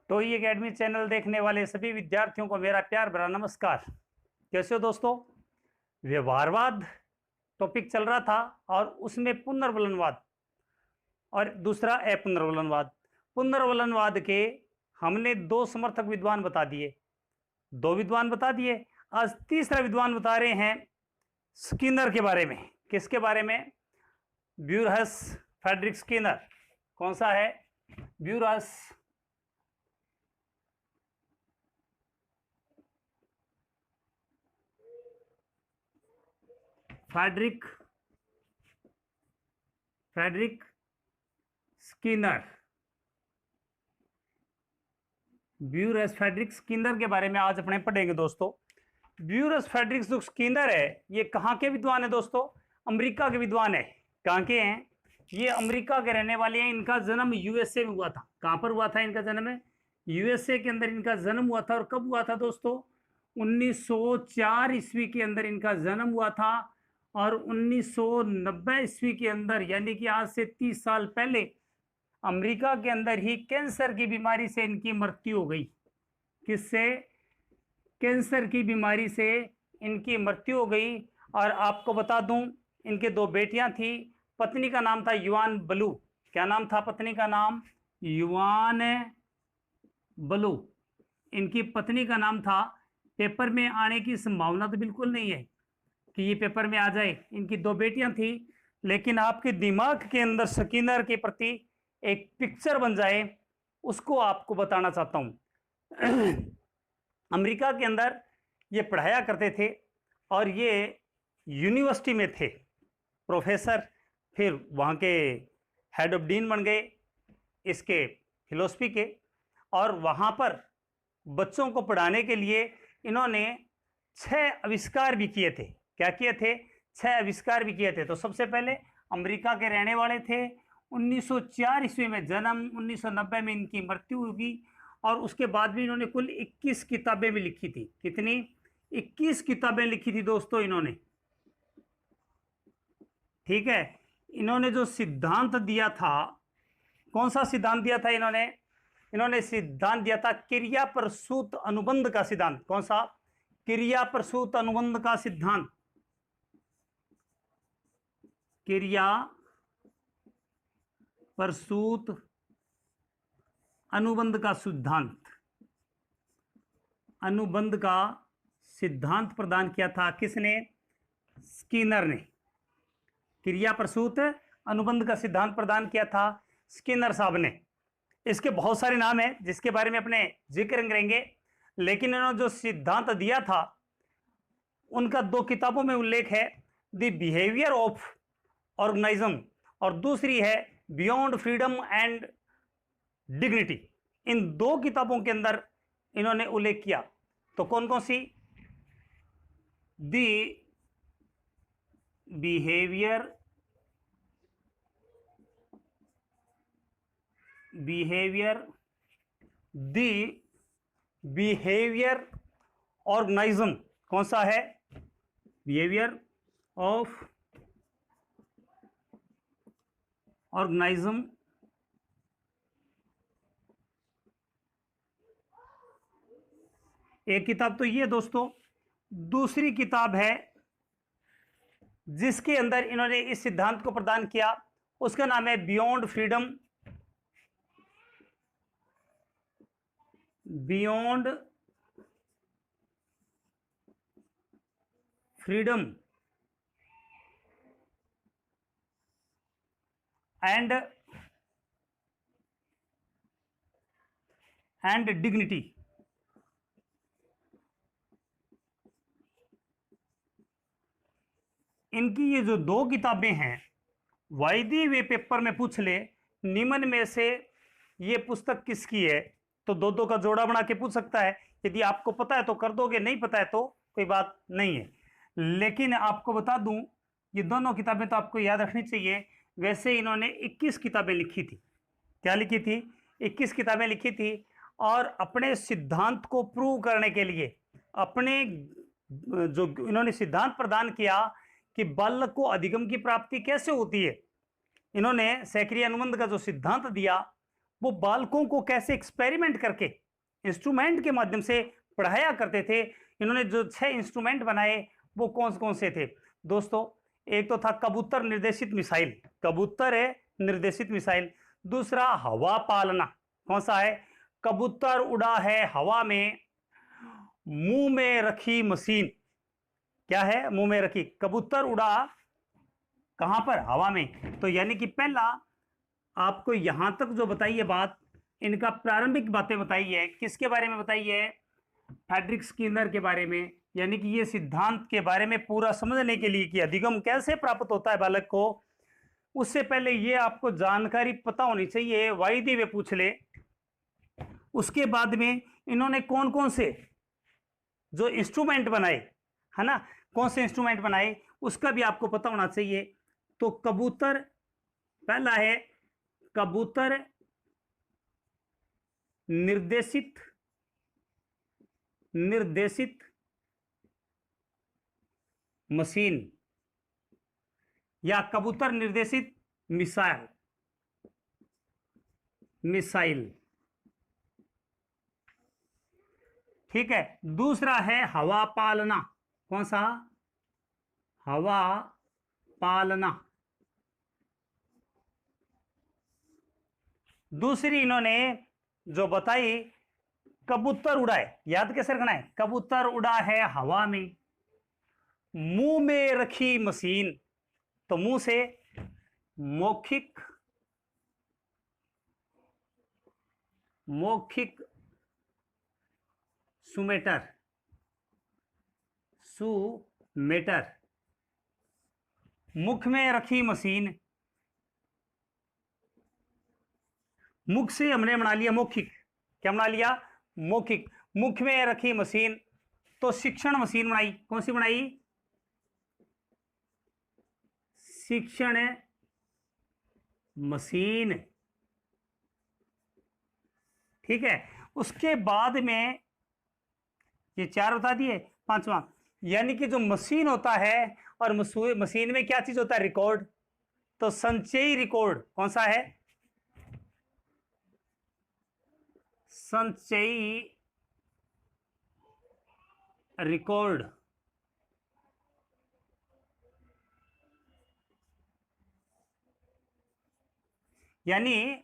टोई academy channel देखने वाले सभी विद्यार्थियों को मेरा प्यार भरा नमस्कार। कैसे हो दोस्तों? व्यवहारवाद टॉपिक चल रहा था और उसमें पुनर्वलनवाद और दूसरा अपुनर्वलनवाद। पुनर्वलनवाद के हमने दो समर्थक विद्वान बता दिए, दो विद्वान बता दिए। आज तीसरा विद्वान बता रहे हैं स्किनर के बारे में। किसके बारे में? ब्यूरहस फ्रेडरिक स्किनर। कौन सा है? ब्यूरहस फ्रेडरिक स्किनर। ब्यूरहस फ्रेडरिक स्किनर के बारे में आज अपने पढ़ेंगे दोस्तों। ब्यूरहस फ्रेडरिक जो स्किनर है, ये कहाँ के विद्वान है दोस्तों? अमेरिका के विद्वान है। कहाँ के हैं? ये अमेरिका के रहने वाले हैं। इनका जन्म यूएसए में हुआ था। कहाँ पर हुआ था इनका जन्म? यूएसए के अंदर इनका जन्म हुआ था। और कब हुआ था दोस्तों? 1904 ईस्वी के अंदर इनका जन्म हुआ था। और 1990 ईस्वी के अंदर, यानी कि आज से 30 साल पहले, अमेरिका के अंदर ही कैंसर की बीमारी से इनकी मृत्यु हो गई। किससे? कैंसर की बीमारी से इनकी मृत्यु हो गई। और आपको बता दूं, इनके दो बेटियां थी। पत्नी का नाम था युआन बलू। क्या नाम था पत्नी का नाम? युआन बलू। इनकी पत्नी का नाम था। पेपर में आने की संभावना तो बिल्कुल नहीं है कि ये पेपर में आ जाए। इनकी दो बेटियां थी, लेकिन आपके दिमाग के अंदर स्किनर के प्रति एक पिक्चर बन जाए, उसको आपको बताना चाहता हूं। अमेरिका के अंदर ये पढ़ाया करते थे और ये यूनिवर्सिटी में थे प्रोफेसर। फिर वहाँ के हेड ऑफ डीन बन गए इसके फिलोसफी के। और वहाँ पर बच्चों को पढ़ाने के लिए इन्होंने 6 आविष्कार भी किए थे। क्या किए थे? 6 आविष्कार भी किए थे। तो सबसे पहले अमेरिका के रहने वाले थे। 1904 ईस्वी में जन्म, 1990 में इनकी मृत्यु हुई। और उसके बाद भी इन्होंने कुल 21 किताबें भी लिखी थी। कितनी? 21 किताबें लिखी थी दोस्तों इन्होंने। ठीक है। इन्होंने जो सिद्धांत दिया था, कौन सा सिद्धांत दिया था इन्होंने सिद्धांत दिया था क्रिया प्रसूत अनुबंध का सिद्धांत। कौन सा? क्रिया प्रसूत अनुबंध का सिद्धांत। क्रिया प्रसूत अनुबंध का सिद्धांत। अनुबंध का सिद्धांत प्रदान किया था किसने? स्किनर ने। क्रिया प्रसूत अनुबंध का सिद्धांत प्रदान किया था स्किनर साहब ने। इसके बहुत सारे नाम हैं जिसके बारे में अपने जिक्र करेंगे, लेकिन इन्होंने जो सिद्धांत दिया था उनका 2 किताबों में उल्लेख है, द बिहेवियर ऑफ ऑर्गेनिज्म और दूसरी है बियॉन्ड फ्रीडम एंड डिग्निटी। इन 2 किताबों के अंदर इन्होंने उल्लेख किया। तो कौन कौन सी? The behaviour organism. कौन सा है? Behaviour of organism. एक किताब तो ये दोस्तों। दूसरी किताब है जिसके अंदर इन्होंने इस सिद्धांत को प्रदान किया, उसका नाम है बियॉन्ड फ्रीडम एंड डिग्निटी। इनकी ये जो 2 किताबें हैं, वायदी वे पेपर में पूछ ले निम्न में से ये पुस्तक किसकी है, तो 2-2 का जोड़ा बना के पूछ सकता है। यदि आपको पता है तो कर दोगे, नहीं पता है तो कोई बात नहीं है। लेकिन आपको बता दूं, ये दोनों किताबें तो आपको याद रखनी चाहिए। वैसे इन्होंने 21 किताबें लिखी थी। क्या लिखी थी? 21 किताबें लिखी थी। और अपने सिद्धांत को प्रूव करने के लिए, अपने जो इन्होंने सिद्धांत प्रदान किया कि बल को अधिगम की प्राप्ति कैसे होती है, इन्होंने सक्रिय अनुबंध का जो सिद्धांत दिया वो बालकों को कैसे एक्सपेरिमेंट करके इंस्ट्रूमेंट के माध्यम से पढ़ाया करते थे। इन्होंने जो 6 इंस्ट्रूमेंट बनाए वो कौन कौन से थे दोस्तों? एक तो था कबूतर निर्देशित मिसाइल, कबूतर है निर्देशित मिसाइल। दूसरा हवा पालना, कौन सा है? कबूतर उड़ा है हवा में, मुंह में रखी मशीन। क्या है? मुंह में रखी। कबूतर उड़ा कहां पर? हवा में। तो यानी कि पहला आपको यहां तक जो बताई है बात, इनका प्रारंभिक बातें बताई है, किसके बारे में बताई है? फ्रेडरिक स्किनर के बारे में। यानी कि ये सिद्धांत के बारे में पूरा समझने के लिए कि अधिगम कैसे प्राप्त होता है बालक को, उससे पहले ये आपको जानकारी पता होनी चाहिए, वायदे वे पूछ ले। उसके बाद में इन्होंने कौन कौन से जो इंस्ट्रूमेंट बनाए, है ना, कौन से इंस्ट्रूमेंट बनाए उसका भी आपको पता होना चाहिए। तो कबूतर, पहला है कबूतर निर्देशित मशीन या कबूतर निर्देशित मिसाइल। ठीक है। दूसरा है हवा पालना। कौन सा? हवा पालना। दूसरी इन्होंने जो बताई, कबूतर उड़ा है, याद कैसे रखना है? कबूतर उड़ा है हवा में, मुंह में रखी मशीन। तो मुंह से मौखिक सुमेटर, मुख में रखी मशीन। मुख से हमने बना लिया मौखिक। क्या बना लिया? मौखिक। मुख में रखी मशीन। तो शिक्षण मशीन बनाई। कौन सी बनाई? शिक्षण मशीन। ठीक है। उसके बाद में ये 4 बता दिए। 5वां, यानी कि जो मशीन होता है और मशीन में क्या चीज होता है? रिकॉर्ड। तो संचयी रिकॉर्ड कौन सा है? संचयी रिकॉर्ड। यानी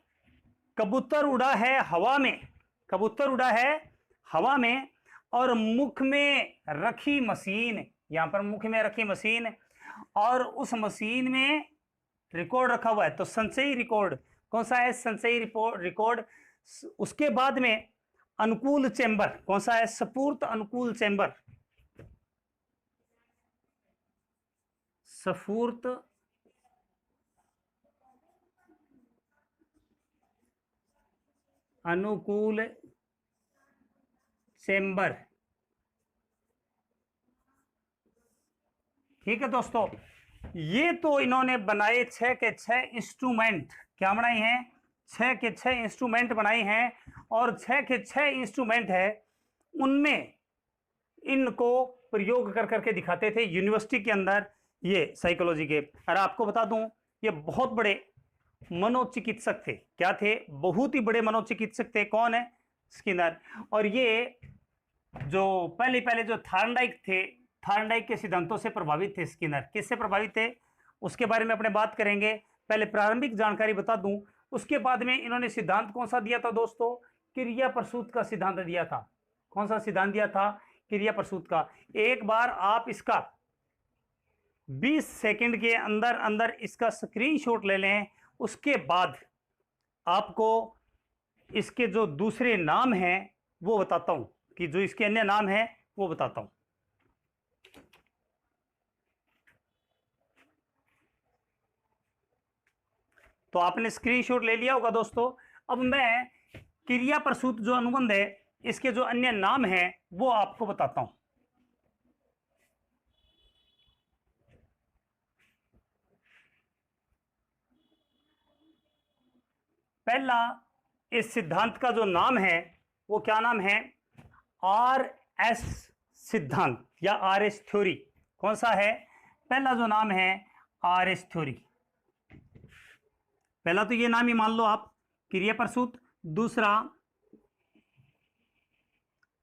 कबूतर उड़ा है हवा में, कबूतर उड़ा है हवा में और मुख में रखी मशीन, यहां पर मुख में रखी मशीन और उस मशीन में रिकॉर्ड रखा हुआ है। तो संचयी रिकॉर्ड कौन सा है? संचयी रिकॉर्ड। उसके बाद में अनुकूल चेंबर, कौन सा है? सपूर्त अनुकूल चेंबर। सपूर्त अनुकूल चेंबर। ठीक है दोस्तों, ये तो इन्होंने बनाए 6 के 6 इंस्ट्रूमेंट। क्या बनाए हैं? 6 के 6 इंस्ट्रूमेंट बनाए हैं और 6 के 6 इंस्ट्रूमेंट है उनमें इनको प्रयोग कर करके दिखाते थे यूनिवर्सिटी के अंदर, ये साइकोलॉजी के। और आपको बता दूं, ये बहुत बड़े मनोचिकित्सक थे। क्या थे? बहुत ही बड़े मनोचिकित्सक थे। कौन है? स्किनर। और ये जो पहले जो थार्नडाइक थे, थार्नडाइक के सिद्धांतों से प्रभावित थे स्किनर। किससे प्रभावित थे उसके बारे में अपने बात करेंगे। पहले प्रारंभिक जानकारी बता दूं, उसके बाद में इन्होंने सिद्धांत कौन सा दिया था दोस्तों? क्रिया प्रसूत का सिद्धांत दिया था। कौन सा सिद्धांत दिया था? क्रिया प्रसूत का। एक बार आप इसका 20 सेकंड के अंदर अंदर इसका स्क्रीनशॉट ले लें, उसके बाद आपको इसके जो दूसरे नाम हैं वो बताता हूं, कि जो इसके अन्य नाम हैं वो बताता हूं। तो आपने स्क्रीनशॉट ले लिया होगा दोस्तों। अब मैं क्रिया प्रसूत जो अनुबंध है, इसके जो अन्य नाम हैं वो आपको बताता हूं। पहला इस सिद्धांत का जो नाम है वो क्या नाम है? RS सिद्धांत या RS थ्योरी। कौन सा है? पहला जो नाम है RS थ्योरी। पहला तो ये नाम ही मान लो आप, क्रिया प्रसूत। दूसरा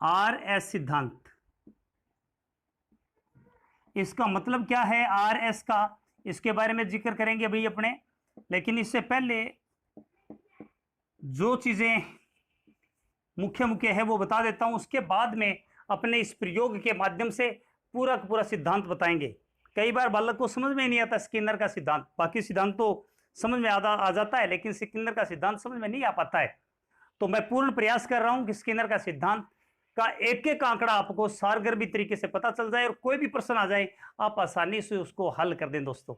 RS सिद्धांत। इसका मतलब क्या है RS का, इसके बारे में जिक्र करेंगे भाई अपने, लेकिन इससे पहले जो चीजें मुख्य मुख्य है वो बता देता हूं, उसके बाद में अपने इस प्रयोग के माध्यम से पूरा का पूरा सिद्धांत बताएंगे। कई बार बालक को समझ में नहीं आता स्किनर का सिद्धांत, बाकी सिद्धांत तो समझ में आ जाता है, लेकिन स्किनर का सिद्धांत समझ में नहीं आ पाता है। तो मैं पूर्ण प्रयास कर रहा हूं कि स्किनर का सिद्धांत का एक एक आंकड़ा आपको सारगर्भी तरीके से पता चल जाए और कोई भी प्रश्न आ जाए आप आसानी से उसको हल कर दें दोस्तों।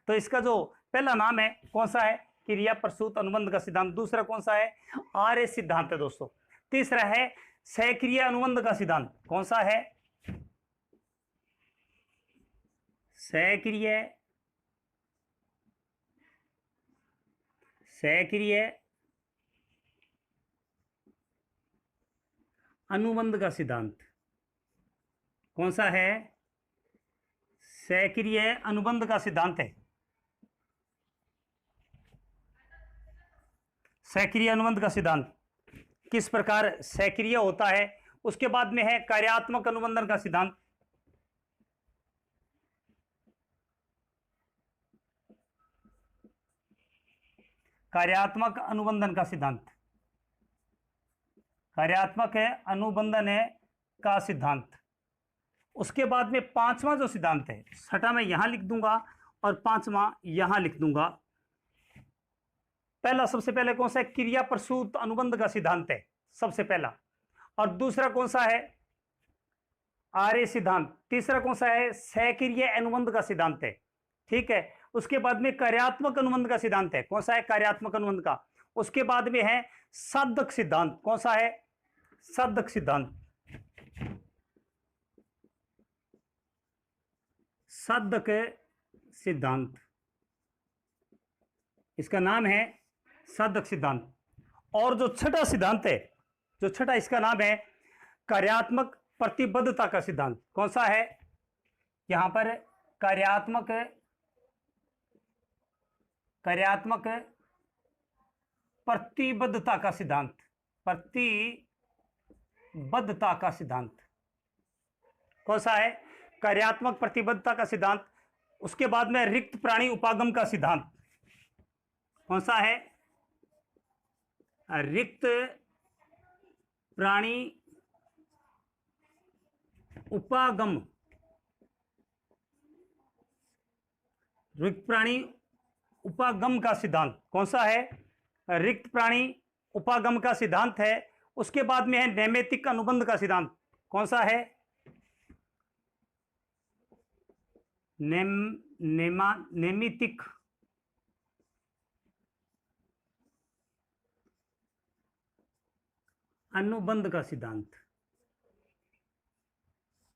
तो इसका जो पहला नाम है कौन सा है, क्रिया प्रसूत अनुबंध का सिद्धांत। दूसरा कौन सा है, RS सिद्धांत है दोस्तों। तीसरा है सहक्रिय अनुबंध का सिद्धांत। कौन सा है, सहक्रिय अनुबंध का सिद्धांत। कौन सा है, सहक्रिय अनुबंध का सिद्धांत है। सहक्रिय अनुबंध का सिद्धांत किस प्रकार सहक्रिय होता है। उसके बाद में है कार्यात्मक अनुबंधन का सिद्धांत। कार्यात्मक अनुबंधन का सिद्धांत, कार्यात्मक है अनुबंधन है का सिद्धांत। उसके बाद में पांचवा जो सिद्धांत है, छठा मैं यहां लिख दूंगा और पांचवा यहां लिख दूंगा। पहला सबसे पहले कौन सा है, क्रिया प्रसूत अनुबंध का सिद्धांत है सबसे पहला। और दूसरा कौन सा है, RS सिद्धांत। तीसरा कौन सा है, सहक्रिय अनुबंध का सिद्धांत है। ठीक है, उसके बाद में कार्यात्मक अनुबंध का सिद्धांत है। कौन सा है, कार्यात्मक अनुबंध का। उसके बाद में है साधक सिद्धांत। कौन सा है, साधक सिद्धांत। साधक सिद्धांत, इसका नाम है साधक सिद्धांत। और जो छठा सिद्धांत है, जो छठा इसका नाम है कार्यात्मक प्रतिबद्धता का सिद्धांत। कौन सा है, यहां पर कार्यात्मक प्रतिबद्धता का सिद्धांत, प्रतिबद्धता का सिद्धांत। कौन सा है, कार्यात्मक प्रतिबद्धता का सिद्धांत। उसके बाद में रिक्त प्राणी उपागम का सिद्धांत। कौन सा है, रिक्त प्राणी उपागम, रिक्त प्राणी उपागम का सिद्धांत। कौन सा है, रिक्त प्राणी उपागम का सिद्धांत है। उसके बाद में है नैमित्तिक अनुबंध का सिद्धांत। कौन सा है, नैमित्तिक अनुबंध का सिद्धांत।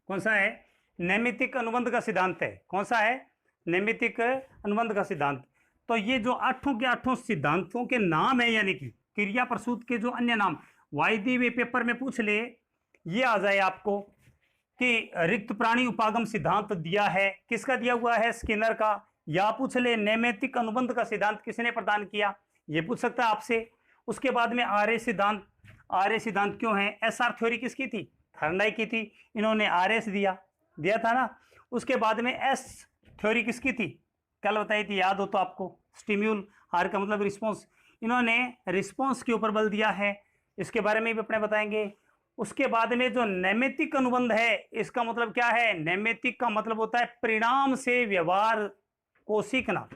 कौन सा है, नैमित्तिक अनुबंध का सिद्धांत है। कौन सा है, नैमित्तिक अनुबंध का सिद्धांत। तो ये जो आठों के आठों सिद्धांतों के नाम है, यानी कि क्रिया प्रसूत के जो अन्य नाम वायदे में पेपर में पूछ ले, ये आ जाए आपको कि रिक्त प्राणी उपागम सिद्धांत दिया है, किसका दिया हुआ है, स्किनर का। या पूछ ले नैमित्तिक अनुबंध का सिद्धांत किसने प्रदान किया, ये पूछ सकता है आपसे। उसके बाद में RS सिद्धांत। RS सिद्धांत क्यों है, SR थ्योरी किसकी थी, थर्नडाइक की थी, इन्होंने RS दिया था ना। उसके बाद में S थ्योरी किसकी थी, कल बताई थी, याद हो तो आपको, स्टिम्यूल, R का मतलब रिस्पॉन्स, इन्होंने रिस्पॉन्स के ऊपर बल दिया है, इसके बारे में भी अपने बताएंगे। उसके बाद में जो नैमित्तिक अनुबंध है, इसका मतलब क्या है, नैमित्तिक का मतलब होता है परिणाम से व्यवहार को सीखना,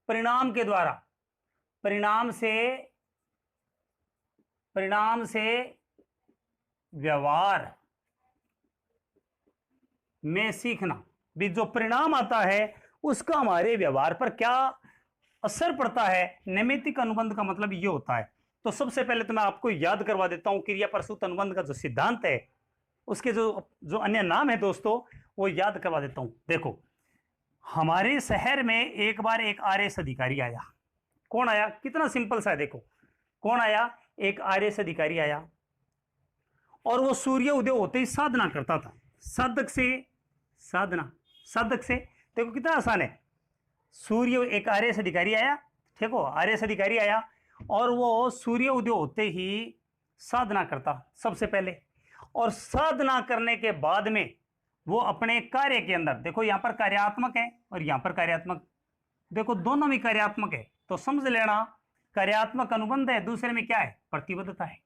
परिणाम के द्वारा, परिणाम से व्यवहार में सीखना। भी जो परिणाम आता है उसका हमारे व्यवहार पर क्या असर पड़ता है, नैमित्तिक अनुबंध का मतलब ये होता है। तो सबसे पहले तो मैं आपको याद करवा देता हूं क्रिया प्रसूत अनुबंध का जो सिद्धांत है, उसके जो अन्य नाम है दोस्तों, वो याद करवा देता हूं। देखो, हमारे शहर में एक बार एक RS अधिकारी आया। कौन आया, कितना सिंपल सा है, देखो कौन आया, एक RS अधिकारी आया और वो सूर्य उदय होते ही साधना करता था। साधक से साधना, साधक से, देखो कितना आसान है। सूर्य, एक RS अधिकारी आया, देखो RS अधिकारी आया और वो सूर्य उदय होते ही साधना करता सबसे पहले, और साधना करने के बाद में वो अपने कार्य के अंदर, देखो यहां पर कार्यात्मक है और यहां पर कार्यात्मक, देखो दोनों में कार्यात्मक है, तो समझ लेना कार्यात्मक अनुबंध है, दूसरे में क्या है, प्रतिबद्धता है।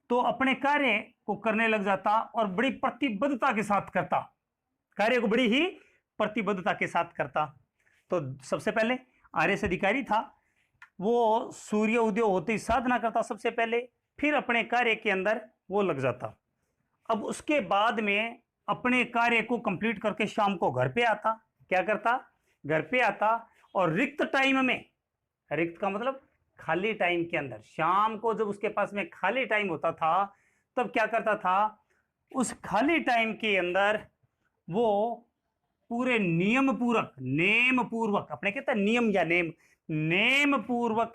तो अपने कार्य को करने लग जाता और बड़ी प्रतिबद्धता के साथ करता, कार्य को बड़ी ही प्रतिबद्धता के साथ करता। तो सबसे पहले आर्यस अधिकारी था, वो सूर्य उदय होते ही साधना करता सबसे पहले, फिर अपने कार्य के अंदर वो लग जाता। अब उसके बाद में अपने कार्य को कंप्लीट करके शाम को घर पे आता, क्या करता, घर पे आता, और रिक्त टाइम में, रिक्त का मतलब खाली टाइम के अंदर, शाम को जब उसके पास में खाली टाइम होता था तब क्या करता था, उस खाली टाइम के अंदर वो पूरे नियम पूर्वक, नेम पूर्वक, अपने कहते हैं नियम या नेम पूर्वक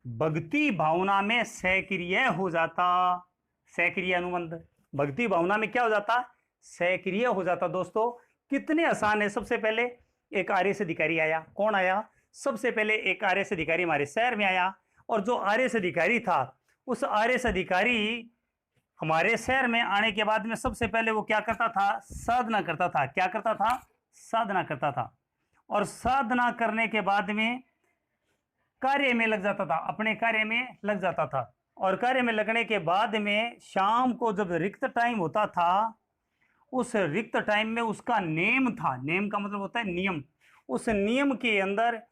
भक्ति भावना में सक्रिय हो जाता। सक्रिय अनुबंध, भक्ति भावना में क्या हो जाता, सक्रिय हो जाता। दोस्तों कितने आसान है। सबसे पहले एक आर्यस अधिकारी आया, कौन आया, सबसे पहले एक आर्यस अधिकारी हमारे शहर में आया, और जो आर्यस अधिकारी था उस आर्यस अधिकारी हमारे शहर में आने के बाद में सबसे पहले वो क्या करता था, साधना करता था। क्या करता था, साधना करता था, और साधना करने के बाद में कार्य में लग जाता था, अपने कार्य में लग जाता था। और कार्य में लगने के बाद में शाम को जब रिक्त टाइम होता था, उस रिक्त टाइम में उसका नेम था, नेम का मतलब होता है नियम, उस नियम के अंदर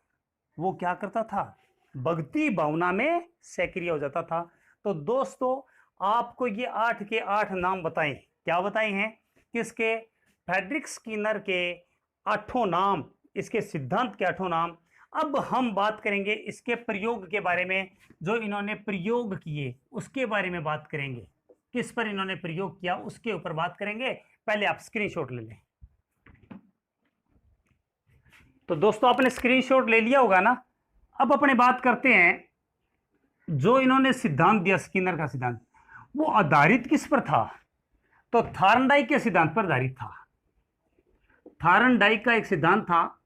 वो क्या करता था, भक्ति भावना में सक्रिय हो जाता था। तो दोस्तों आपको ये 8 के 8 नाम बताए, क्या बताए हैं, किसके, फ्रेडरिक स्किनर के 8 नाम, इसके सिद्धांत के 8 नाम। अब हम बात करेंगे इसके प्रयोग के बारे में, जो इन्होंने प्रयोग किए उसके बारे में बात करेंगे, किस पर इन्होंने प्रयोग किया उसके ऊपर बात करेंगे। पहले आप स्क्रीनशॉट ले लें। तो दोस्तों आपने स्क्रीनशॉट ले लिया होगा ना। अब अपने बात करते हैं जो इन्होंने सिद्धांत दिया, स्किनर का सिद्धांत, वो आधारित किस पर था, तो थार्नडाइक के सिद्धांत पर आधारित था। थार्नडाइक का एक सिद्धांत था,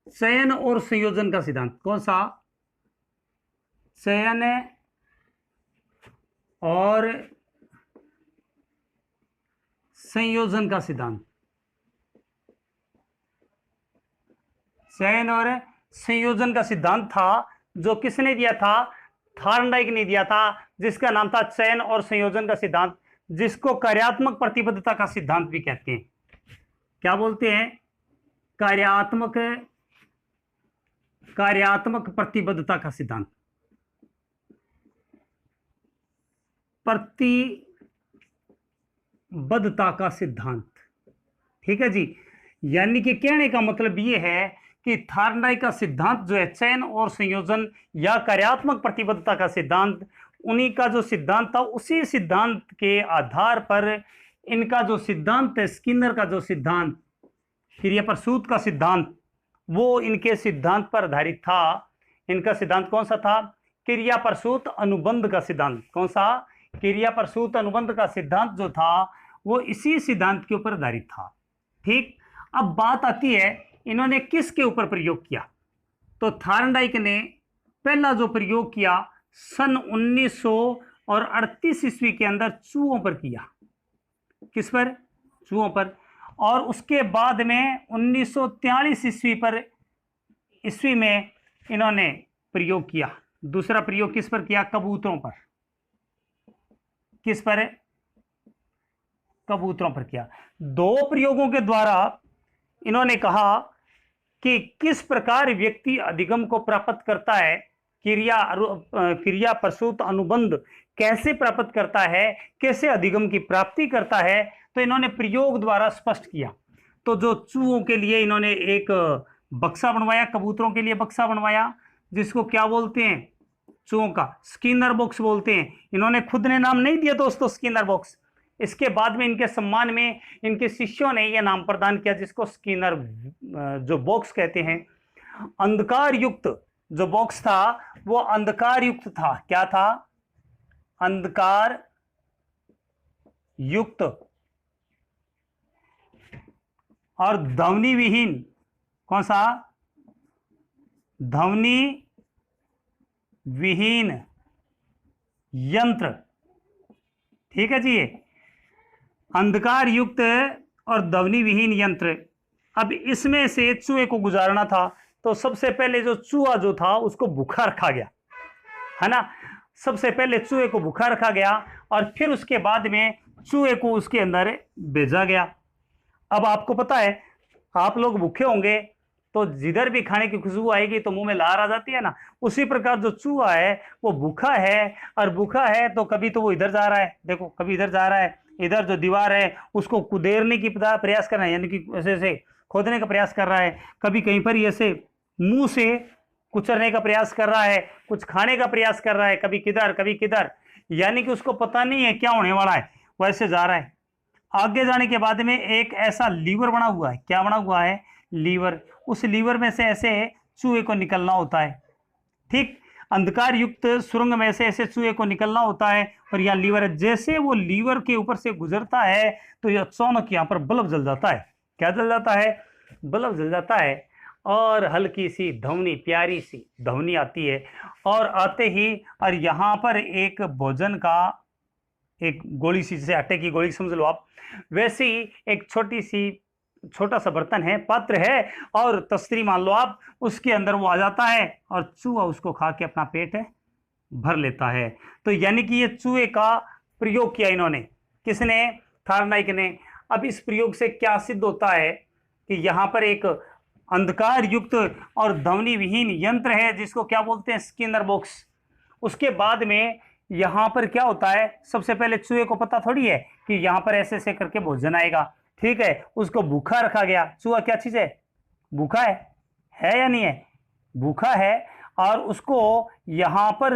चयन और संयोजन का सिद्धांत। कौन सा, चयन और संयोजन का सिद्धांत। चयन और संयोजन का सिद्धांत था, जो किसने दिया था, थार्नडाइक ने दिया था, जिसका नाम था चयन और संयोजन का सिद्धांत, जिसको कार्यात्मक प्रतिबद्धता का सिद्धांत भी कहते हैं। क्या बोलते हैं, कार्यात्मक प्रतिबद्धता का सिद्धांत, प्रतिबद्धता का सिद्धांत। ठीक है जी, यानी कि कहने का मतलब यह है कि थार्नडाइक का सिद्धांत जो है, चयन और संयोजन या कार्यात्मक प्रतिबद्धता का सिद्धांत, उन्हीं का जो सिद्धांत था, उसी सिद्धांत के आधार पर इनका जो सिद्धांत है, स्किनर का जो सिद्धांत, क्रियाप्रसूत का सिद्धांत, वो इनके सिद्धांत पर आधारित था। इनका सिद्धांत कौन सा था, क्रियाप्रसूत अनुबंध का सिद्धांत। कौन सा, क्रियाप्रसूत अनुबंध का सिद्धांत जो था वो इसी सिद्धांत के ऊपर आधारित था। ठीक, अब बात आती है इन्होंने किसके ऊपर प्रयोग किया। तो थार्नडाइक ने पहला जो प्रयोग किया सन 1938 ईस्वी के अंदर चूहों पर किया। किस पर, चूहों पर। और उसके बाद में 1943 ईस्वी में इन्होंने प्रयोग किया, दूसरा प्रयोग किस पर किया, कबूतरों पर। किस पर, कबूतरों पर किया। दो प्रयोगों के द्वारा इन्होंने कहा कि किस प्रकार व्यक्ति अधिगम को प्राप्त करता है, क्रिया प्रसूत अनुबंध कैसे प्राप्त करता है, कैसे अधिगम की प्राप्ति करता है, तो इन्होंने प्रयोग द्वारा स्पष्ट किया। तो जो चूहों के लिए इन्होंने एक बक्सा बनवाया, कबूतरों के लिए बक्सा बनवाया, जिसको क्या बोलते हैं, चूहों का स्किनर बॉक्स बोलते हैं। इन्होंने खुद ने नाम नहीं दिया दोस्तों स्किनर बॉक्स, इसके बाद में इनके सम्मान में इनके शिष्यों ने यह नाम प्रदान किया, जिसको स्किनर जो बॉक्स कहते हैं। अंधकार युक्त जो बॉक्स था वो अंधकार युक्त था। क्या था, अंधकार युक्त और ध्वनि विहीन। कौन सा, ध्वनि विहीन यंत्र। ठीक है जी, ये अंधकार युक्त और ध्वनि विहीन यंत्र। अब इसमें से चूहे को गुजारना था, तो सबसे पहले जो चूहा जो था उसको भूखा रखा गया, है ना। सबसे पहले चूहे को भूखा रखा गया और फिर उसके बाद में चूहे को उसके अंदर भेजा गया। अब आपको पता है, आप लोग भूखे होंगे तो जिधर भी खाने की खुशबू आएगी तो मुंह में लार आ जाती है ना। उसी प्रकार जो चूहा है वो भूखा है, और भूखा है तो कभी तो वो इधर जा रहा है, देखो कभी इधर जा रहा है, इधर जो दीवार है उसको कुदेरने की प्रयास कर रहा है, यानी कि ऐसे ऐसे खोदने का प्रयास कर रहा है, कभी कहीं पर ऐसे मुंह से कुचलने का प्रयास कर रहा है, कुछ खाने का प्रयास कर रहा है, कभी किधर कभी किधर, यानी कि उसको पता नहीं है क्या होने वाला है, वैसे जा रहा है। आगे जाने के बाद में एक ऐसा लीवर बना हुआ है, क्या बना हुआ है, लीवर। उस लीवर में से ऐसे चूहे को निकलना होता है। ठीक, अंधकार युक्त सुरंग में से ऐसे चूहे को निकलना होता है, और यहाँ लीवर है। जैसे वो लीवर के ऊपर से गुजरता है तो ये अचानक यहाँ पर बल्ब जल जाता है। क्या जल जाता है, बल्ब जल जाता है, और हल्की सी ध्वनि, प्यारी सी ध्वनि आती है। और आते ही, और यहाँ पर एक भोजन का एक गोली सी, जैसे आटे की गोली समझ लो आप, वैसे ही एक छोटा सा बर्तन है, पात्र है, और तस्तरी मान लो आप, उसके अंदर वो आ जाता है और चूहा उसको खा के अपना पेट भर लेता है। तो यानी कि ये चूहे का प्रयोग किया इन्होंने, किसने, थार्नाइक ने। अब इस प्रयोग से क्या सिद्ध होता है कि यहाँ पर एक अंधकार युक्त और ध्वनि विहीन यंत्र है, जिसको क्या बोलते हैं, स्किनर बॉक्स। उसके बाद में यहाँ पर क्या होता है, सबसे पहले चूहे को पता थोड़ी है कि यहाँ पर ऐसे ऐसे करके भोजन आएगा। ठीक है, उसको भूखा रखा गया। चूहा क्या चीज है, भूखा है या नहीं है, भूखा है। और उसको यहाँ पर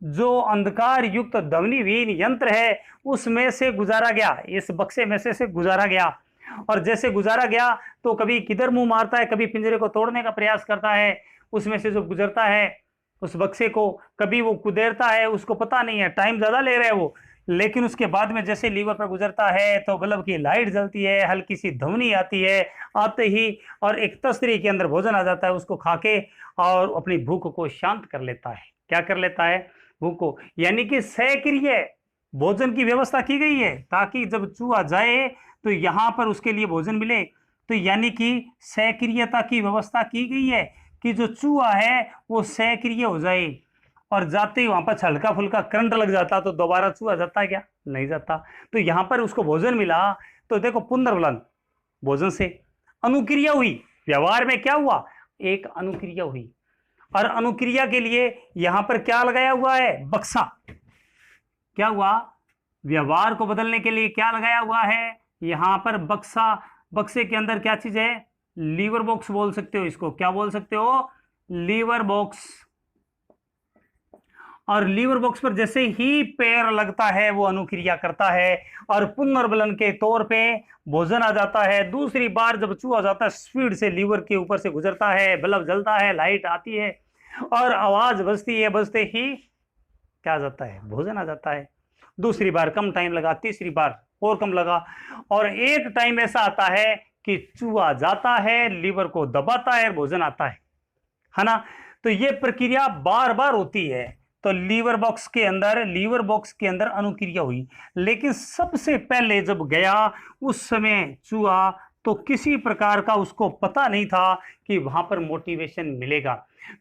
जो अंधकार युक्त ध्वनि विहीन यंत्र है उसमें से गुजारा गया, इस बक्से में से गुजारा गया। और जैसे गुजारा गया तो कभी किधर मुंह मारता है, कभी पिंजरे को तोड़ने का प्रयास करता है, उसमें से जो गुजरता है उस बक्से को, कभी वो कुदेरता है, उसको पता नहीं है, टाइम ज्यादा ले रहा है वो। लेकिन उसके बाद में जैसे लीवर पर गुजरता है तो बल्ब की लाइट जलती है, हल्की सी ध्वनि आती है, आते ही और एक तस्तरी के अंदर भोजन आ जाता है, उसको खा के और अपनी भूख को शांत कर लेता है। क्या कर लेता है, भूख को। यानी कि सक्रिय भोजन की व्यवस्था की गई है, ताकि जब चूहा जाए तो यहाँ पर उसके लिए भोजन मिले। तो यानी कि सक्रियता की व्यवस्था की गई है कि जो चूहा है वो सक्रिय हो जाए, और जाते ही वहां पर हल्का फुल्का करंट लग जाता तो दोबारा चूहा जाता है क्या, नहीं जाता। तो यहां पर उसको भोजन मिला, तो देखो पुनर्बलन, भोजन से अनुक्रिया हुई, व्यवहार में क्या हुआ, एक अनुक्रिया हुई। और अनुक्रिया के लिए यहां पर क्या लगाया हुआ है, बक्सा। क्या हुआ, व्यवहार को बदलने के लिए क्या लगाया हुआ है, यहां पर बक्सा। बक्से के अंदर क्या चीज है, लीवर बॉक्स बोल सकते हो इसको, क्या बोल सकते हो, लीवर बॉक्स। और लीवर बॉक्स पर जैसे ही पैर लगता है वो अनुक्रिया करता है, और पुनर्बलन के तौर पे भोजन आ जाता है। दूसरी बार जब चूहा जाता है, स्पीड से लीवर के ऊपर से गुजरता है, बल्ब जलता है, लाइट आती है और आवाज बजती है, बजते ही क्या आ जाता है, भोजन आ जाता है। दूसरी बार कम टाइम लगा, तीसरी बार और कम लगा, और एक टाइम ऐसा आता है कि चूहा जाता है, लीवर को दबाता है, भोजन आता है ना। तो ये प्रक्रिया बार बार होती है। तो लीवर बॉक्स के अंदर अनुक्रिया हुई। लेकिन सबसे पहले जब गया उस समय चूहा, तो किसी प्रकार का उसको पता नहीं था कि वहां पर मोटिवेशन मिलेगा।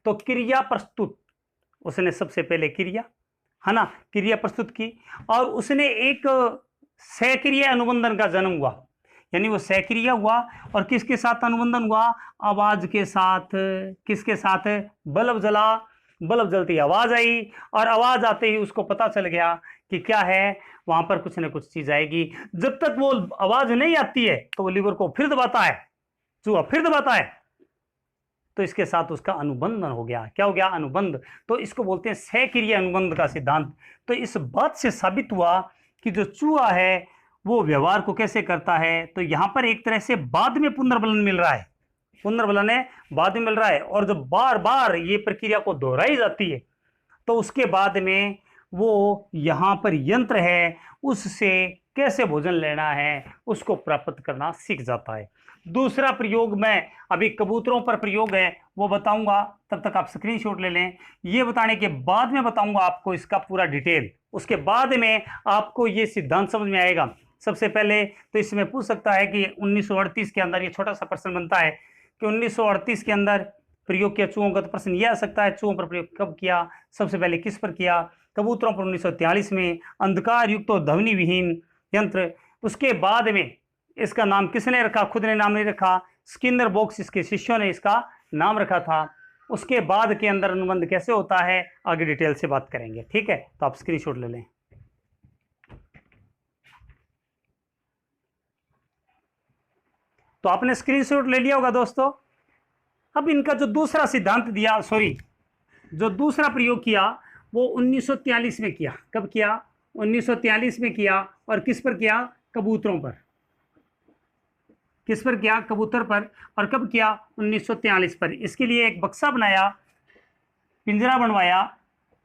तो क्रिया प्रस्तुत, उसने सबसे पहले क्रिया, है ना, क्रिया प्रस्तुत की, और उसने एक सक्रिय अनुबंधन का जन्म हुआ। यानी वो सक्रिय हुआ, और किसके साथ अनुबंधन हुआ, आवाज के साथ। किसके साथ, बल्ब जला, बल्ब जलती आवाज आई, और आवाज आते ही उसको पता चल गया कि क्या है, वहां पर कुछ ना कुछ चीज आएगी। जब तक वो आवाज नहीं आती है तो वो लीवर को फिर दबाता है, चूहा फिर दबाता है, तो इसके साथ उसका अनुबंधन हो गया। क्या हो गया, अनुबंध। तो इसको बोलते हैं सक्रिय अनुबंध का सिद्धांत। तो इस बात से साबित हुआ कि जो चूहा है वो व्यवहार को कैसे करता है। तो यहां पर एक तरह से बाद में पुनर्बलन मिल रहा है, पुनर्बलन है बाद में मिल रहा है। और जब बार बार ये प्रक्रिया को दोहराई जाती है तो उसके बाद में वो यहां पर यंत्र है, उससे कैसे भोजन लेना है उसको प्राप्त करना सीख जाता है। दूसरा प्रयोग मैं अभी कबूतरों पर प्रयोग है वो बताऊंगा, तब तक आप स्क्रीनशॉट ले लें। ये बताने के बाद में बताऊंगा आपको इसका पूरा डिटेल, उसके बाद में आपको ये सिद्धांत समझ में आएगा। सबसे पहले तो इसमें पूछ सकता है कि 1938 के अंदर, ये छोटा सा प्रश्न बनता है कि 1938 के अंदर प्रयोग किया चूहों का, तो प्रश्न यह आ सकता है चूहों पर प्रयोग कब किया, सबसे पहले किस पर किया, कबूतरों पर 1943 में, अंधकार युक्त और ध्वनि विहीन यंत्र। उसके बाद में इसका नाम किसने रखा, खुद ने नाम नहीं रखा, स्किनर बॉक्स इसके शिष्यों ने इसका नाम रखा था। उसके बाद के अंदर अनुबंध कैसे होता है आगे डिटेल से बात करेंगे, ठीक है। तो आप स्क्रीनशॉट ले लें। तो आपने स्क्रीनशॉट ले लिया होगा दोस्तों। अब इनका जो दूसरा सिद्धांत दिया, सॉरी जो दूसरा प्रयोग किया वो 1943 में किया। कब किया? 1943 में किया। और किस पर किया? कबूतरों पर। किस पर किया? कबूतर पर। और कब किया? 1943 पर। इसके लिए एक बक्सा बनाया, पिंजरा बनवाया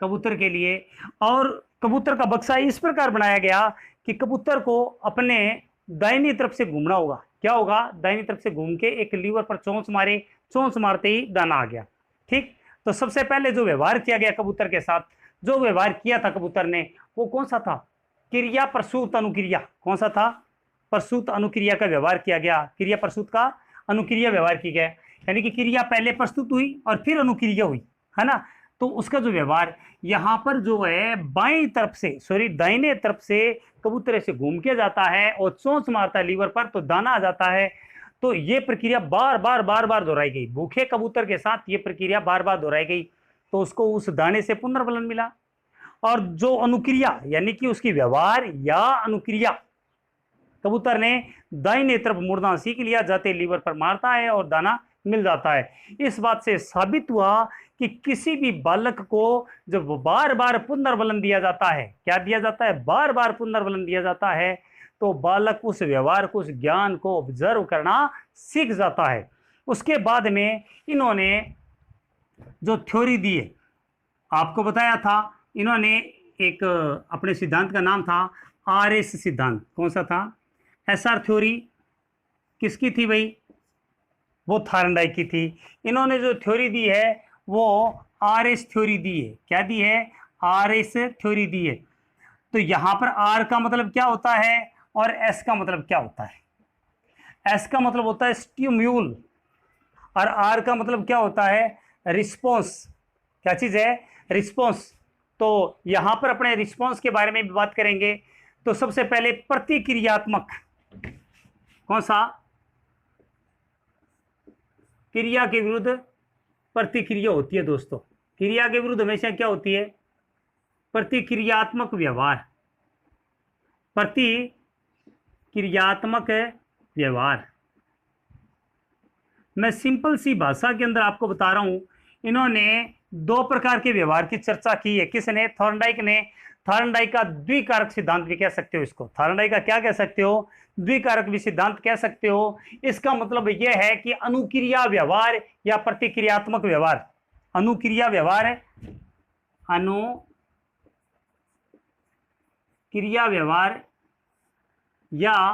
कबूतर के लिए, और कबूतर का बक्सा इस प्रकार बनाया गया कि कबूतर को अपने दाहिनी तरफ से घूमना होगा। क्या होगा? दाहिनी तरफ से घूम के एक लीवर पर चोंच मारे, चोंच मारते ही दाना आ गया, ठीक। तो सबसे पहले जो व्यवहार किया गया कबूतर के साथ, जो व्यवहार किया था कबूतर ने, वो कौन सा था? क्रिया प्रसूत अनुक्रिया। कौन सा था? प्रसूत अनुक्रिया का व्यवहार किया गया। क्रिया प्रसूत का अनुक्रिया व्यवहार किया गया, यानी कि क्रिया पहले प्रस्तुत हुई और फिर अनुक्रिया हुई, है ना। तो उसका जो व्यवहार यहाँ पर जो है बाईं तरफ से, सॉरी दाहिने तरफ से कबूतर से घूम के जाता है और चोंच मारता है लीवर पर, तो दाना आ जाता है। तो ये प्रक्रिया बार बार दोहराई गई। भूखे कबूतर के साथ ये प्रक्रिया बार बार दोहराई गई, तो उसको उस दाने से पुनर्बलन मिला। और जो अनुक्रिया यानी कि उसकी व्यवहार या अनुक्रिया, कबूतर ने दाहिने तरफ मुड़ना सीख लिया, जाते लीवर पर मारता है और दाना मिल जाता है। इस बात से साबित हुआ कि किसी भी बालक को जब बार बार पुनर्बलन दिया जाता है, क्या दिया जाता है? बार बार पुनर्बलन दिया जाता है, तो बालक उस व्यवहार को, उस ज्ञान को ऑब्जर्व करना सीख जाता है। उसके बाद में इन्होंने जो थ्योरी दी है, आपको बताया था, इन्होंने एक अपने सिद्धांत का नाम था RS सिद्धांत। कौन सा था? SR थ्योरी किसकी थी भाई? वो थॉर्नडाइक की थी। इन्होंने जो थ्योरी दी है वो RS थ्योरी दी है। क्या दी है? RS थ्योरी दी है। तो यहां पर R का मतलब क्या होता है और S का मतलब क्या होता है? S का मतलब होता है स्टिम्यूल और R का मतलब क्या होता है? रिस्पॉन्स। क्या चीज है? रिस्पॉन्स। तो यहां पर अपने रिस्पॉन्स के बारे में भी बात करेंगे। तो सबसे पहले प्रतिक्रियात्मक, कौन सा? क्रिया के विरुद्ध प्रतिक्रिया होती है दोस्तों। क्रिया के विरुद्ध हमेशा क्या होती है? प्रतिक्रियात्मक व्यवहार। प्रतिक्रियात्मक व्यवहार। मैं सिंपल सी भाषा के अंदर आपको बता रहा हूं। इन्होंने दो प्रकार के व्यवहार की चर्चा की है। किसने? थॉर्नडाइक ने। थॉर्नडाइक का द्विकारक सिद्धांत भी कह सकते हो इसको। थॉर्नडाइक का क्या कह सकते हो? द्विकारक भी सिद्धांत कह सकते हो। इसका मतलब यह है कि अनुक्रिया व्यवहार या प्रतिक्रियात्मक व्यवहार। अनुक्रिया व्यवहार है, अनुक्रिया व्यवहार या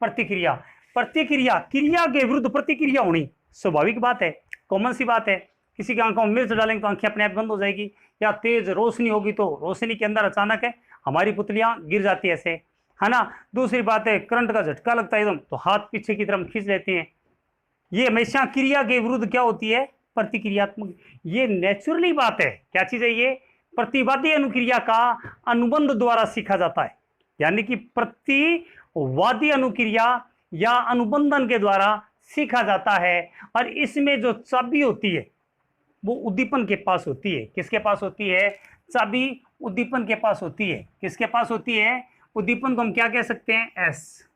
प्रतिक्रिया। प्रतिक्रिया, क्रिया के विरुद्ध प्रतिक्रिया होनी स्वाभाविक बात है, कॉमन सी बात है। किसी की आंखों में मिर्च डालेंगे तो आंखें अपने आप बंद हो जाएगी, या तेज रोशनी होगी तो रोशनी के अंदर अचानक है हमारी पुतलियां गिर जाती है ऐसे, है ना। दूसरी बात है करंट का झटका लगता है एकदम तो हाथ पीछे की तरफ खींच लेते हैं। ये हमेशा क्रिया के विरुद्ध क्या होती है? प्रतिक्रियात्मक। ये नेचुरली बात है। क्या चीज है ये? प्रतिवादी अनुक्रिया का अनुबंध द्वारा सीखा जाता है, यानी कि प्रतिवादी अनुक्रिया या अनुबंधन के द्वारा सीखा जाता है। और इसमें जो चाबी होती है वो उद्दीपन के पास होती है। किसके पास होती है? चाबी उद्दीपन के पास होती है। किसके पास होती है? उद्दीपन को हम क्या कह सकते हैं? एस।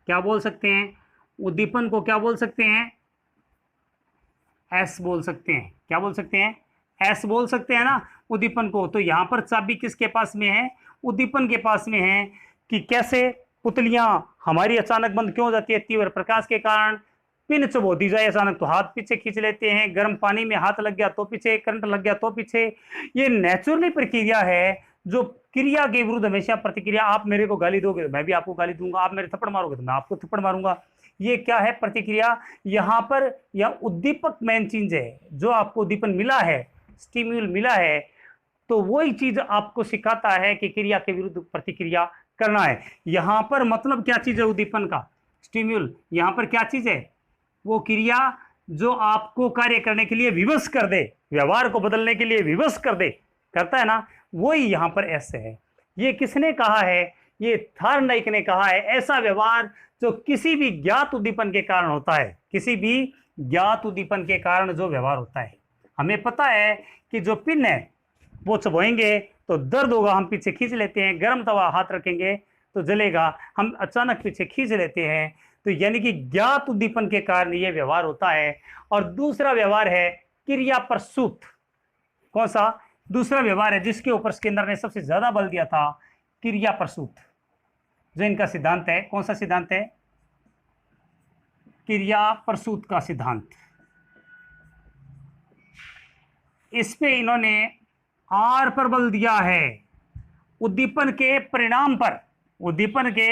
क्या बोल सकते हैं? उद्दीपन को क्या बोल सकते हैं? एस बोल सकते हैं। क्या बोल सकते हैं? एस बोल सकते हैं ना उद्दीपन को। तो यहां पर चाबी किसके पास में है? उद्दीपन के पास में है। कि कैसे पुतलियां हमारी अचानक बंद क्यों हो जाती है? तीव्र प्रकाश के कारण। पिन चुभो दी जाए अचानक तो हाथ पीछे खींच लेते हैं, गर्म पानी में हाथ लग गया तो पीछे, करंट लग गया तो पीछे। ये नेचुरली प्रक्रिया है जो क्रिया के विरुद्ध हमेशा प्रतिक्रिया। आप मेरे को गाली दोगे तो मैं भी आपको गाली दूंगा, आप मेरे थप्पड़ मारोगे तो मैं आपको थप्पड़ मारूंगा। ये क्या है? प्रतिक्रिया। यहाँ पर यह उद्दीपक मेन चीज है, जो आपको उद्दीपन मिला है, स्टिम्यूल मिला है, तो वही चीज आपको सिखाता है कि क्रिया के विरुद्ध प्रतिक्रिया करना है। यहाँ पर मतलब क्या चीज है उद्दीपन का? स्टिम्यूल। यहाँ पर क्या चीज है? वो क्रिया जो आपको कार्य करने के लिए विवश कर दे, व्यवहार को बदलने के लिए विवश कर दे, करता है ना, वही यहाँ पर एस है। ये किसने कहा है? ये थॉर्नडाइक ने कहा है, ऐसा व्यवहार जो किसी भी ज्ञात उद्दीपन के कारण होता है, किसी भी ज्ञात उद्दीपन के कारण जो व्यवहार होता है। हमें पता है कि जो पिन है वो चबाएंगे तो दर्द होगा, हम पीछे खींच लेते हैं। गर्म तवा हाथ रखेंगे तो जलेगा, हम अचानक पीछे खींच लेते हैं। तो यानी कि ज्ञात उद्दीपन के कारण ये व्यवहार होता है। और दूसरा व्यवहार है क्रिया प्रसूत। कौन सा दूसरा व्यवहार है जिसके ऊपर स्किनर ने सबसे ज्यादा बल दिया था? क्रिया प्रसूत। जो इनका सिद्धांत है, कौन सा सिद्धांत है? क्रिया प्रसूत का सिद्धांत। इस पे इन्होंने आर पर बल दिया है, उद्दीपन के परिणाम पर, उद्दीपन के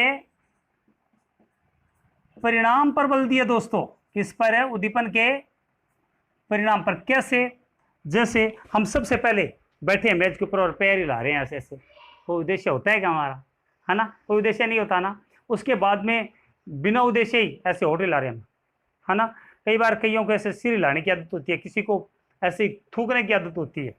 परिणाम पर बल दिया दोस्तों। किस पर है? उद्दीपन के परिणाम पर। कैसे? जैसे हम सबसे पहले बैठे हैं मेज के ऊपर और पैर हिला रहे हैं ऐसे ऐसे, कोई उद्देश्य होता है क्या हमारा? है ना, कोई उद्देश्य नहीं होता ना। उसके बाद में बिना उद्देश्य ही ऐसे होठ हिला रहे हैं, है ना। कई बार कईयों को ऐसे सिर हिलाने की आदत होती है, किसी को ऐसे थूकने की आदत होती है,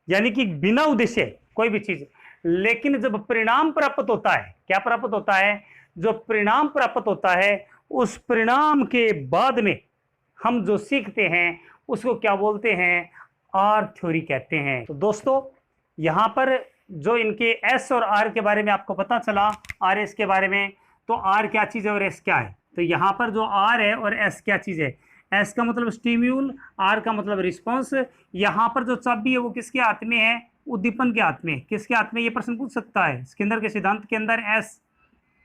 यानी कि बिना उद्देश्य कोई भी चीज। लेकिन जब परिणाम प्राप्त होता है, क्या प्राप्त होता है? जो परिणाम प्राप्त होता है, उस परिणाम के बाद में हम जो सीखते हैं उसको क्या बोलते हैं? आर थ्योरी कहते हैं। तो दोस्तों यहाँ पर जो इनके एस और आर के बारे में आपको पता चला, आर एस के बारे में, तो आर क्या चीज है और एस क्या है? तो यहाँ पर जो आर है और एस क्या चीज है? एस का मतलब स्टिम्यूल, आर का मतलब रिस्पॉन्स। यहाँ पर जो चाबी है वो किसके हाथ में है? उद्दीपन के हाथ में। किसके हाथ में? ये प्रश्न पूछ सकता है। स्किनर के सिद्धांत के अंदर एस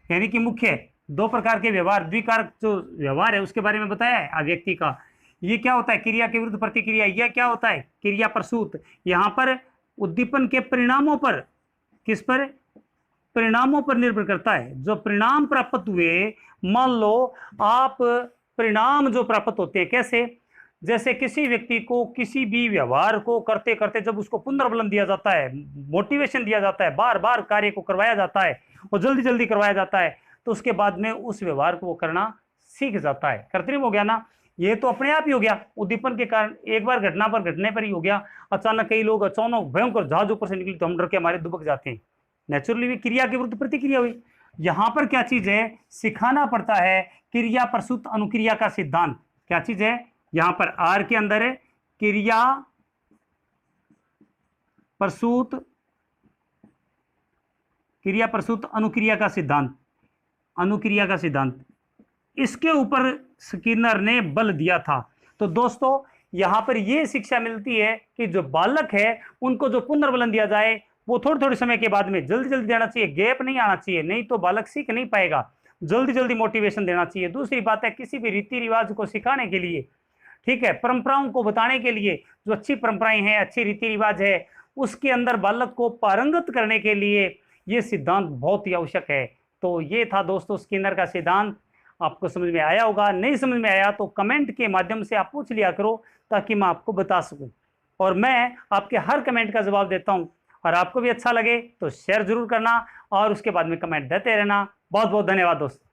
यानी कि मुख्य दो प्रकार के व्यवहार, द्विकारक जो व्यवहार है उसके बारे में बताया है अभिव्यक्ति का। ये क्या होता है? क्रिया के विरुद्ध प्रतिक्रिया। यह क्या होता है? क्रिया प्रसूत। यहाँ पर उद्दीपन के परिणामों पर, किस पर? परिणामों पर निर्भर करता है। जो परिणाम प्राप्त हुए, मान लो आप परिणाम जो प्राप्त होते हैं, कैसे? जैसे किसी व्यक्ति को किसी भी व्यवहार को करते करते जब उसको पुनर्बलन दिया जाता है, मोटिवेशन दिया जाता है, बार बार कार्य को करवाया जाता है और जल्दी जल्दी करवाया जाता है, तो उसके बाद में उस व्यवहार को वो करना सीख जाता है। कृत्रिम हो गया ना, ये तो अपने आप ही हो गया, उद्दीपन के कारण, एक बार घटना पर घटने पर ही हो गया। अचानक कई लोग अचानक भयंकर जहाज ऊपर से निकली तो हम डर के हमारे दुबक जाते हैं, नेचुरली भी क्रिया के विरुद्ध प्रतिक्रिया हुई। यहां पर क्या चीज है? सिखाना पड़ता है क्रिया प्रसूत अनुक्रिया का सिद्धांत। क्या चीज है? यहां पर आर के अंदर है क्रिया प्रसूत, क्रिया प्रसूत अनुक्रिया का सिद्धांत, अनुक्रिया का सिद्धांत, इसके ऊपर स्किनर ने बल दिया था। तो दोस्तों यहां पर यह शिक्षा मिलती है कि जो बालक है उनको जो पुनर्बलन दिया जाए वो थोड़े थोड़े समय के बाद में जल्दी जल्दी देना चाहिए, गैप नहीं आना चाहिए, नहीं तो बालक सीख नहीं पाएगा। जल्दी जल्दी मोटिवेशन देना चाहिए। दूसरी बात है, किसी भी रीति रिवाज को सिखाने के लिए, ठीक है, परंपराओं को बताने के लिए, जो अच्छी परंपराएं हैं, अच्छी रीति रिवाज है, उसके अंदर बालक को पारंगत करने के लिए ये सिद्धांत बहुत ही आवश्यक है। तो ये था दोस्तों स्किनर का सिद्धांत। आपको समझ में आया होगा। नहीं समझ में आया तो कमेंट के माध्यम से आप पूछ लिया करो ताकि मैं आपको बता सकूं, और मैं आपके हर कमेंट का जवाब देता हूं। और आपको भी अच्छा लगे तो शेयर जरूर करना और उसके बाद में कमेंट देते रहना। बहुत बहुत धन्यवाद दोस्तों।